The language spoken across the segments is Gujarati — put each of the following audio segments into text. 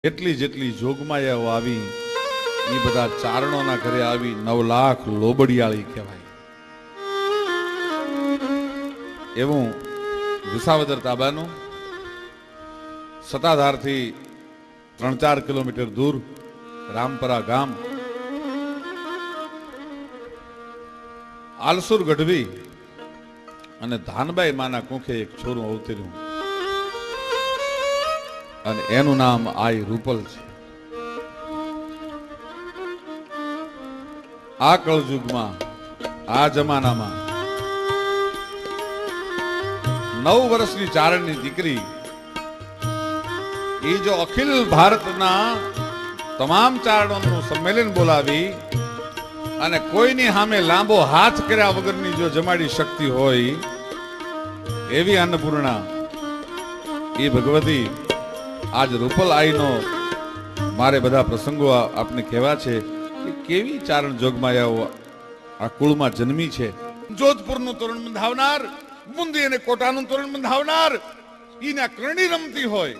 એટલી જેટલી જોગમાયાઓ આવી એ બધા ચારણોના ઘરે આવી 9 લાખ લોબડિયાળી કહેવાય. એવું વિસાવદર તાબાનું સતાધારથી 3-4 કિલોમીટર દૂર રામપરા ગામ આલસુર ગઢવી અને ધાનબાઈ માના કુંખે એક છોરું અવતર્યું અને એનું નામ આઈ રૂપલ છે. આ કળયુગમાં આ જમાનામાં 9 વર્ષની ચારણની દીકરી એ જો અખિલ ભારતના તમામ ચારણોનું સંમેલન બોલાવી અને કોઈની સામે લાંબો હાથ કર્યા વગરની જો જમાડી શક્તિ હોય એવી અન્નપૂર્ણા એ ભગવતી આજ રૂપલ આઈનો મારે બધા પ્રસંગો આપને કહેવા છે કે કેવી ચારણ જોગમાયાઓ આ કુળમાં જન્મી છે. જોધપુરનું તોરણ બંધાવનાર, બુંદી અને કોટાનું તોરણ બંધાવનાર ઈના કરણી રમતી હોય,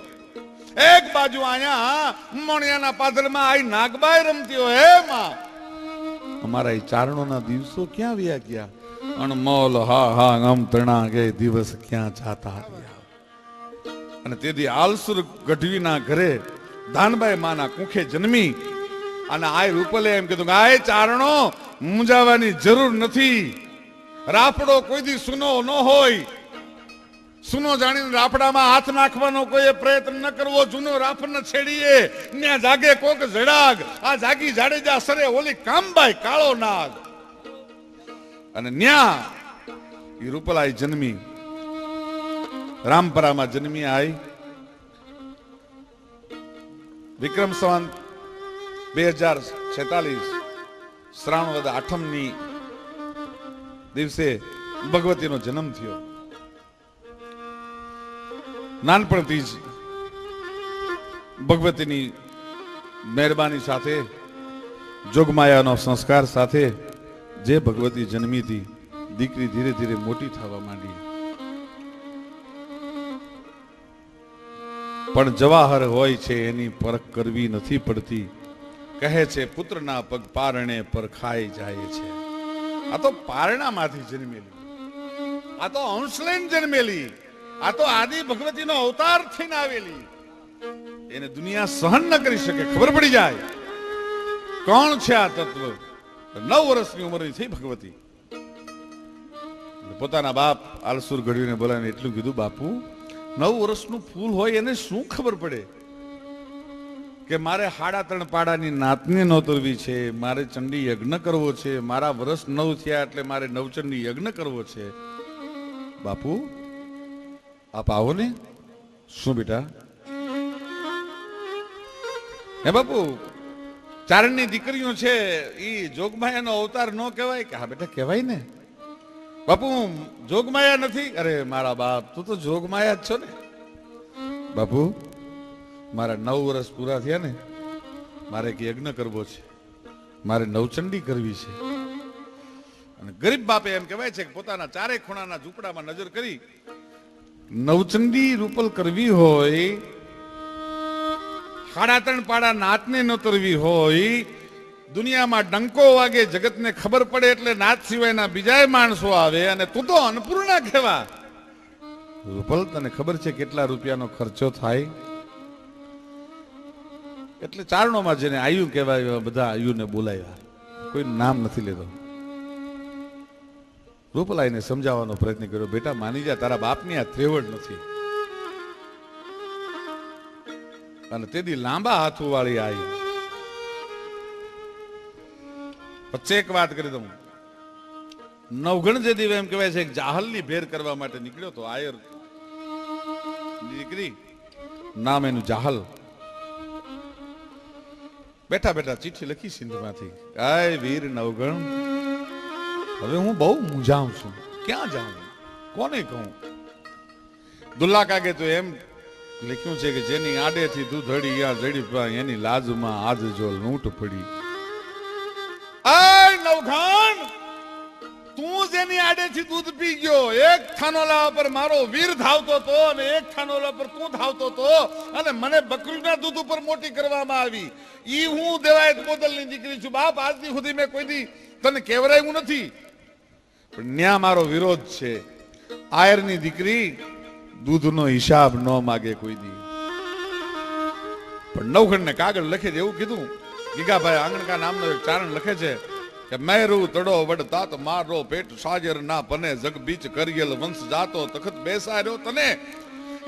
એક બાજુ અહીંયા મોણિયાના પાદરમાં આઈ નાગબાઈ રમતી હોય. હે માં, અમારા એ ચારણોના દિવસો ક્યાં વ્યા ગયા? અણમોલ હા હા ગમ તણા ગે દિવસ ક્યાં જાતા રહ્યા. અને તેથી આલસુર ગઢવીના ઘરે ધાનબાઈ માના કુંખે જન્મી અને આ રૂપલે એમ કીધું કે આ ચારણો મૂંઝાવાની જરૂર નથી. રાફડો કોઈ દી સુનો ન હોય. સુનો જાણીને રાફડામાં હાથ નાખવાનો કોઈ પ્રયત્ન ન કરવો. જૂનો રાફડ છેડીએ ન્યા જાગે કોક જડાગ, આ જાગી જાડેજા સરે ઓલી કામબાઈ કાળો નાગ. અને ન્યા ઈ રૂપલાઈ જન્મી, રામપરામાં જન્મી. આઈ વિક્રમ સંવત 2046 શ્રાવણ વદ 8મની દિવસે ભગવતીનો જન્મ થયો. નાનપણથી જ ભગવતીની મહેરબાની સાથે, જોગમાયાનો સંસ્કાર સાથે જે ભગવતી જન્મી હતી, દીકરી ધીરે ધીરે મોટી થવા માંડી. પણ જવાહર હોય છે એની પરખ કરવી નથી પડતી. કહે છે પુત્રના પગ પારણે પર ખાઈ જાય છે. આ તો પારણામાંથી જન્મેલી, આ તો અંશલેન જન્મેલી, આ તો આદિ ભગવતીનો અવતાર થઈને આવેલી. એને દુનિયા સહન ન કરી શકે. ખબર પડી જાય કોણ છે આ તત્વ. 9 વર્ષની ઉંમરની થઈ ભગવતી. પોતાના બાપ આલસુર ગઢવીને બોલાવીને એટલું કીધું, બાપુ 9 વર્ષનું ફૂલ હોય એને શું ખબર પડે કે મારે 3.5 પાડાની નાતને નોતરવી છે, મારે ચંડી યજ્ઞ કરવો છે, મારા વર્ષ 9 થયા એટલે મારે નવચંડી યજ્ઞ કરવો છે. બાપુ આપ આવો ને. શું બેટા? હે બાપુ, ચારણની દીકરીઓ છે એ જોગમાયાનો અવતાર ન કહેવાય કે? હા બેટા કહેવાય ને. બાપુ જોગમાયા નથી? અરે મારા બાપ, તું તો જોગમાયા જ છો ને. બાપુ મારા 9 વર્ષ પૂરા થયા ને, મારે એક યજ્ઞ કરવો છે, મારે નવચંડી કરવી છે. અને ગરીબ બાપે એમ કહેવાય છે કે પોતાના ચારે ખૂણાના ઝૂંપડામાં નજર કરી નવચંડી રૂપલ કરવી હોય, 3.5 પાડા નાતને નોતરવી હોય, દુનિયામાં ડંકો વાગે, જગતને ખબર પડે એટલે નાત સિવાયના બીજાય માણસો આવે, અને તું તો અન્નપૂર્ણા કહેવા. રૂપલ તને ખબર છે કેટલા રૂપિયાનો ખર્ચો થાય? એટલે ચારણોમાં જેને આયુ કહેવાય બધા આયુને બોલાવ્યા, કોઈ નામ નથી લેતો. રૂપલાઈને સમજાવવાનો પ્રયત્ન કર્યો, બેટા માની જા, તારા બાપની આ ત્રેવડ નથી. અને તેથી લાંબા હાથો વાળી આવી. પછી એક વાત કરી દઉં. નવગણ જે દીવે એમ કહેવાય છે એક જાહલની ભેર કરવા માટે નીકળ્યો તો આયર દીકરી, નામ એનું જાહલ. બેઠા બેઠા ચિઠ્ઠી લખી સિંધમાંથી, આય વીર નવગણ, હવે હું બહુ મૂંઝાઉં છું, ક્યાં જાઉં, કોને કહું? દુલ્લા કાગે તો એમ લખ્યું છે કે જેની આડેથી દૂધડી યા જડી એની લાજમાં આજ જો લૂંટ પડી. આય નવઘણ, તું જે એની આડેથી દૂધ પી ગયો. એક થાનોલા પર મારો વીર ધાવતો તો અને એક થાનોલા પર તું ધાવતો તો અને મને બકરીના દૂધ ઉપર મોટી કરવામાં આવી. ઈ હું દેવાયત બોદલની દીકરી છું બાપ. આજથી સુધી મેં કોઈ દી તને કેવરાયું નથી, પણ ન્યા મારો વિરોધ છે. આયરની દીકરી દૂધનો હિસાબ ન માગે કોઈ દી. પણ નવખંડ ને કાગળ લખે છે એવું કીધું. ગીગાભાઈ આંગણકા નામનો એક ચારણ લખે છે કે મેરું તડો વડ તાત મારો પેટ સાજર ના પને જગ બીચ કરિયલ વંશ જાતો તખત બેસાર્યો તને.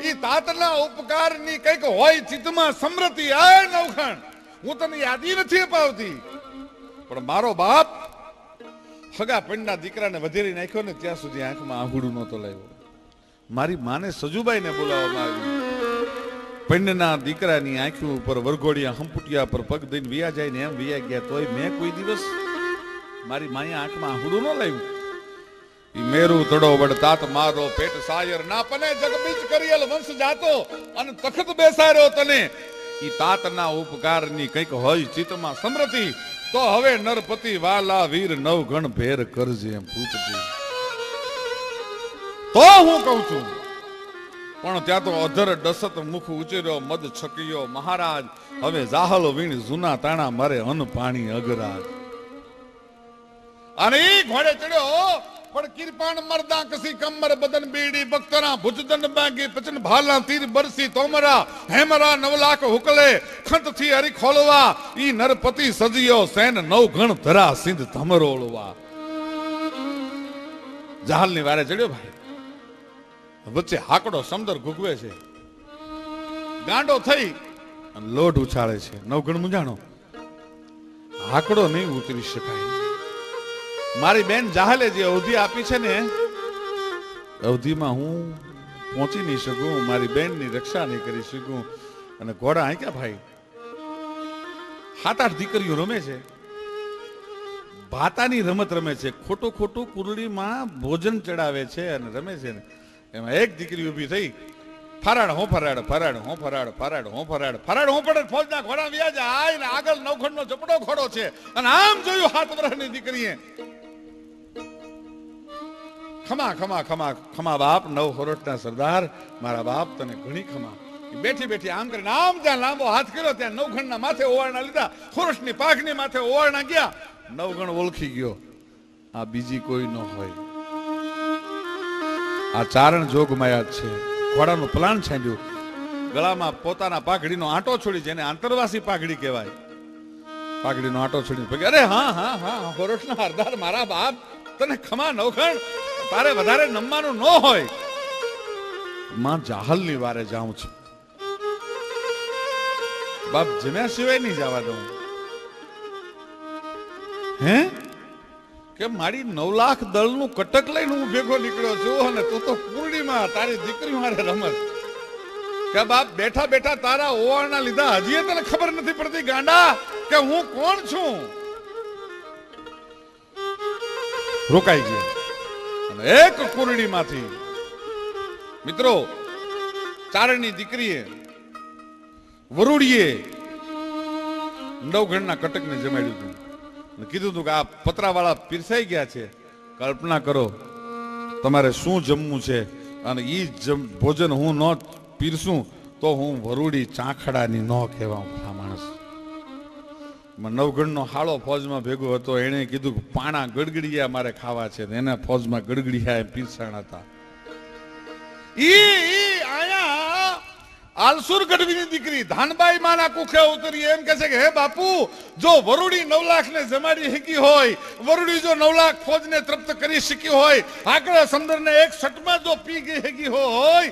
ઈ તાતના ઉપકારની કઈક હોય ચિત્તમાં સમૃદ્ધિ. આ નવખંડ હું તને યાદી નથી અપાવતી, પણ મારો બાપ સગા પંડના દીકરાને વધેરી નાખ્યો ને ત્યાં સુધી આંખમાં આહુડું નહોતો લાવ્યો. મારી માને સજુબાઈને બોલાવવામાં આવી. પંડના દીકરાની આંખો ઉપર વરઘોડિયા હંપુટિયા પર પગ દઈને વિયા જાય ને એમ વિયા ગયા, તોય મેં કોઈ દિવસ મારી માએ આંખમાં આહુડું ન લાવ્યું. ઈ મેરું તડો વડ તાત મારો પેટ સાયર ના પને જગબીચ કરિયલ વંશ જાતો અને તખત બેસાર્યો તને. ઈ તાતના ઉપકારની કંઈક હોય ચિત્તમાં સમૃદ્ધિ. તો હવે નરપતિ વાલા વીર નવગણ ભેર કરજે એમ પૂતજી. તો હું કહું છું, પણ ત્યાં તો અધર ડસત મુખ ઉચર્યો મદ છકિયો મહારાજ. હવે જાહલ વીણ જૂના તાણા મારે અન પાણી અગરાજ. અને ઈ ઘોડે ચડ્યો પણ કિરપાણ મરદા કસી કમર બદન બીડી બખ્તરા ભુજદંડ બાગી પચન ભાલા તીર બરસી તોમરા હેમરા 9 લાખ હુકલે ખંત થી હરી ખોલવા. ઈ નરપતિ સજિયો સેન 9 ગણ ધરા સિંધ ધમરોળવા. જહાલ ની વારે ચડ્યો ભાઈ. વચ્ચે હાકડો સમદર ગુગવે છે, ગાંડો થઈ અને લોઢ ઉછાળે છે. 9 ગણ મુંજાણો. હાકડો નહીં ઉતરી શકાય. મારી બેન જાહલે જે અવધિ આપી છે ને, અવધિમાં હું પહોંચી નહીં શકું, મારી બેનની રક્ષા નહીં કરી શકું. અને ઘોડા આંક્યા ભાઈ. 7-8 દીકરીઓ રમે છે, ભાતાની રમત રમે છે. ખોટું ખોટું કુરડીમાં ભોજન ચડાવે છે અને રમે છે ને. એમાં એક દીકરી ઊભી થઈ, ફરાડ હો ફરાડ ફરાડ હો ફરાડ ફરાડ હો ફરાડ ફરાડ હો ફરાડ. ફોજના ઘોડા વ્યા જાય ને આગળ 9 ખંડનો ચપડો ઘોડો છે. અને આમ જોયું 7 વર્ષની દીકરીએ. ખમા ખમા ખમા ખમા બાપ 9 ખોરટના સરદાર, મારા બાપ તને ઘણી ખમા. બેઠી બેઠી આમ કરીને આમ જ્યાં લાંબો હાથ કર્યો ત્યાં 9 ખંડના માથે ઓવારણા લીધા. ખોરટની પાઘની માથે ઓવારણા ગયા. 9 ગણ ઓળખી ગયો, આ બીજી કોઈ ન હોય. આ ચારણ જોગમાયા જ છે. ઘોડાનું પ્લાન છાંડ્યું, ગળામાં પોતાના પાઘડીનો આંટો છોડી, જેને આંતરવાસી પાઘડી કહેવાય. પાઘડીનો આંટો છોડી, અરે હા હા હા ખોરટના હરદાર મારા બાપ તને ખમા 9 ખંડ, તારે વધારે નમવાનું ન હોય. માં જાહલ ની વારે જાઉં છું બાપ, જમ્યા સિવાય નહીં જવા દઉં. હે કે મારી 9 લાખ દળનું કટક લઈને હું ભેગો નીકળ્યો છું અને તું તો પૂર્ણિમા તારી દીકરી મારે રમત. કે બાપ બેઠા બેઠા તારા ઓવાળના લીધા હજી તને ખબર નથી પડતી ગાંડા કે હું કોણ છું. રોકાઈ ગયો. અને એક કુરડીમાંથી મિત્રો ચારણની દીકરીએ વરુડીએ 9 ગણના કટકને જમાડ્યું હતું. કીધું હતું કે આ પતરાવાળા પીરસાઈ ગયા છે, કલ્પના કરો તમારે શું જમવું છે. અને ઈ ભોજન હું ન પીરસું તો હું વરુડી ચાંખડાની ન કહેવા. આ માણસ 9 ગણનો હાળો ફોજમાં ભેગો હતો. એને કીધું કે પાણા ગડગડિયા મારે ખાવા છે. એના ફોજમાં ગડગડિયા પીરસાણા હતા. આલસુર ગઢવીની દીકરી ધાનબાઈ માના કુખે ઉતરી એમ કહે છે કે હે બાપુ, જો વરુડી 9 લાખ ને જમાડી શકી હોય, વરુડી જો 9 લાખ ફોજને તૃપ્ત કરી શકી હોય, આકડા સમંદરને એક સટમાં જો પી ગઈ શકી હોય,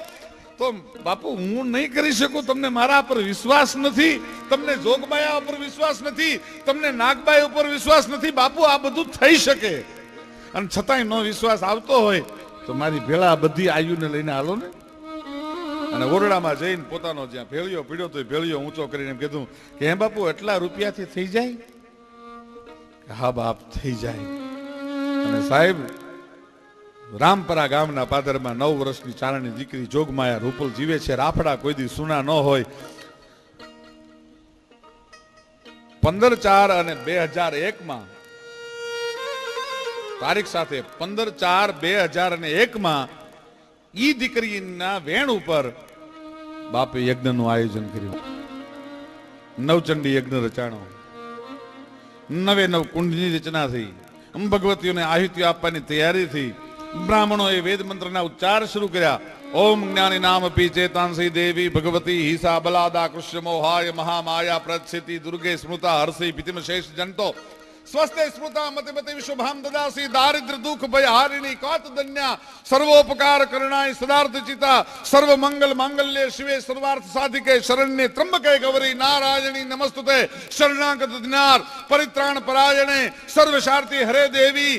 તો બાપુ હું નહીં કરી શકું. તમને મારા પર વિશ્વાસ નથી, તમને જોગમાયા ઉપર વિશ્વાસ નથી, તમને નાગબાઈ ઉપર વિશ્વાસ નથી. બાપુ આ બધું થઈ શકે, અને છતાંય નો વિશ્વાસ આવતો હોય તો મારી ભેળા બધી આયુને લઈને હાલો ને. અને ઓરડામાં જઈને પોતાનો જ્યાં ભેળિયો પીડ્યો તો ભેળિયો ઊંચો કરીને એમ કીધું કે હે બાપુ એટલા રૂપિયાથી થઈ જાય? હા બાપ થઈ જાય. અને સાહેબ રામપરા ગામના પાદરમાં 9 વર્ષની ચારણની દીકરી જોગમાયા રૂપલ જીવે છે. રાફડા કોઈ દી સુના ન હોય. 15/4 અને 2001માં તારીખ સાથે 15/4/2001 ઈ દીકરીના વેણ ઉપર બાપે યજ્ઞનું આયોજન કર્યું. નવચંડી યજ્ઞ રચાણો, 9 કુંડની રચના થઈ, ભગવતીઓને આહુતિ આપવાની તૈયારી થઈ. બ્રાહ્મણોએ વેદ મંત્રના ઉચ્ચાર શરૂ કર્યા. ઓમ જ્ઞાની નામ પી ચેતાંસી દેવી ભગવતી હિસા બલાદા કૃષ્ણ મોહાય મહામાયા પ્રચ્છિતિ દુર્ગે સ્મૃતા હર્ષિ પિતિમ શેષ જંતો સ્વસ્તે સ્મૃતા મતે મતે વિશ્વભામ દદાસી દારિદ્ર દુઃખ ભય હારિણી કાત ધન્યા સર્વોપકાર કરણાય સદાર્થ ચિતા સર્વ મંગલ માંગલ્ય શિવે સર્વાર્થ સાધિકે શરણ્ય ત્રંબકે ગૌરી નારાયણી નમસ્તુતે શરણાગત દિનાર પરિત્રાણ પરાયણે સર્વશાર્થી હરે દેવી